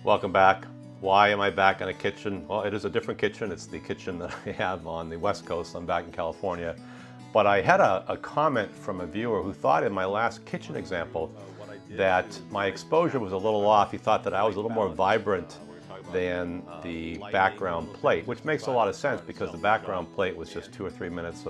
Welcome back. Why am I back in a kitchen? Well, it is a different kitchen. It's the kitchen that I have on the West Coast. I'm back in California. But I had a comment from a viewer who thought in my last kitchen example that my exposure was a little off. He thought that I was a little more vibrant than the background plate, which makes a lot of sense because the background plate was just 2 or 3 minutes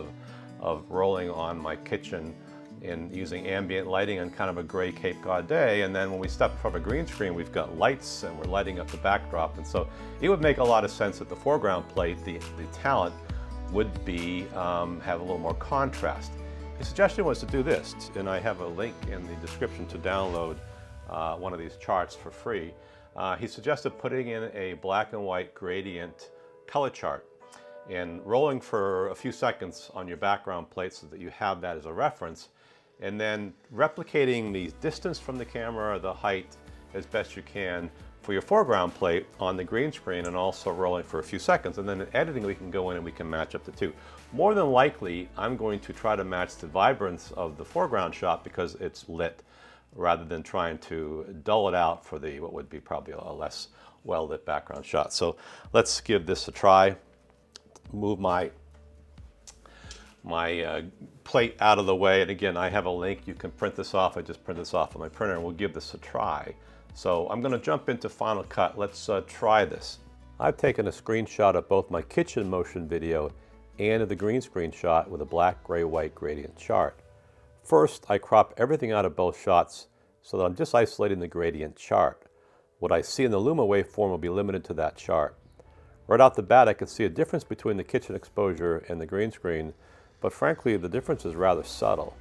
of rolling on my kitchen in using ambient lighting on kind of a gray Cape Cod day. And then when we step from a green screen, we've got lights and we're lighting up the backdrop. And so it would make a lot of sense that the foreground plate, the talent, would be have a little more contrast. His suggestion was to do this, and I have a link in the description to download one of these charts for free. He suggested putting in a black and white gradient color chart and rolling for a few seconds on your background plate so that you have that as a reference, and then replicating the distance from the camera or the height as best you can for your foreground plate on the green screen, and also rolling for a few seconds. And then in editing, we can go in and we can match up the two. More than likely, I'm going to try to match the vibrance of the foreground shot because it's lit, rather than trying to dull it out for the what would be probably a less well-lit background shot. So let's give this a try. Move my plate out of the way, and again, I have a link. You can print this off. I just print this off on my printer, and we'll give this a try. So I'm going to jump into Final Cut. Let's try this. I've taken a screenshot of both my kitchen motion video and of the green screen shot with a black, gray, white gradient chart. First, I crop everything out of both shots so that I'm just isolating the gradient chart. What I see in the Luma waveform will be limited to that chart. Right off the bat, I can see a difference between the kitchen exposure and the green screen, but frankly, the difference is rather subtle.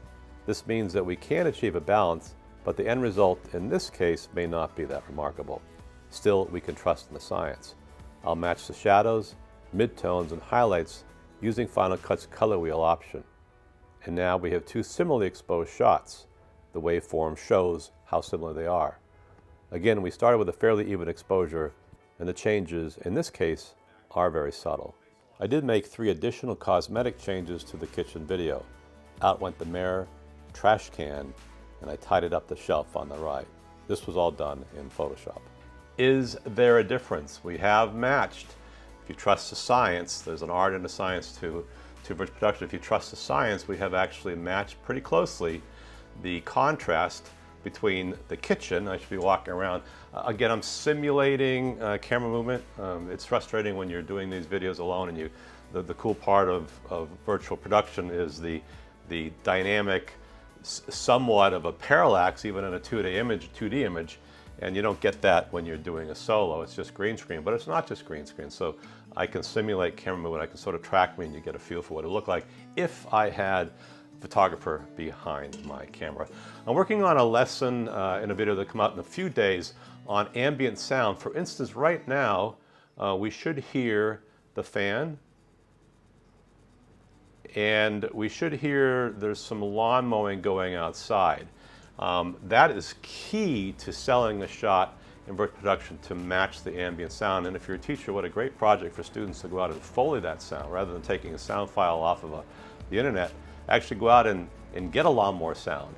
This means that we can achieve a balance, but the end result in this case may not be that remarkable. Still, we can trust in the science. I'll match the shadows, midtones, and highlights using Final Cut's color wheel option. And now we have two similarly exposed shots. The waveform shows how similar they are. Again, we started with a fairly even exposure, and the changes, in this case, are very subtle. I did make 3 additional cosmetic changes to the kitchen video. Out went the mirror, trash can, and I tidied up the shelf on the right. This was all done in Photoshop. Is there a difference? We have matched. If you trust the science, there's an art and a science to virtual production. If you trust the science, we have actually matched pretty closely the contrast between the kitchen. I should be walking around. Again, I'm simulating camera movement. It's frustrating when you're doing these videos alone, and the cool part of virtual production is the dynamic, somewhat of a parallax, even in a 2D image, and you don't get that when you're doing a solo. It's just green screen, but it's not just green screen. So I can simulate camera movement. I can sort of track me, and you get a feel for what it looked like if I had photographer behind my camera. I'm working on a lesson in a video that will come out in a few days on ambient sound. For instance, right now, we should hear the fan, and we should hear there's some lawn mowing going outside. That is key to selling a shot in virtual production, to match the ambient sound. And if you're a teacher, what a great project for students to go out and Foley that sound rather than taking a sound file off of the internet. Actually go out and get a lawnmower sound.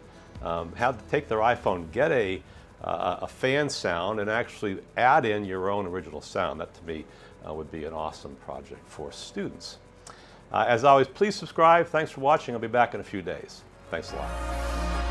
Take their iPhone, get a fan sound, and actually add in your own original sound. That to me would be an awesome project for students. As always, please subscribe. Thanks for watching. I'll be back in a few days. Thanks a lot.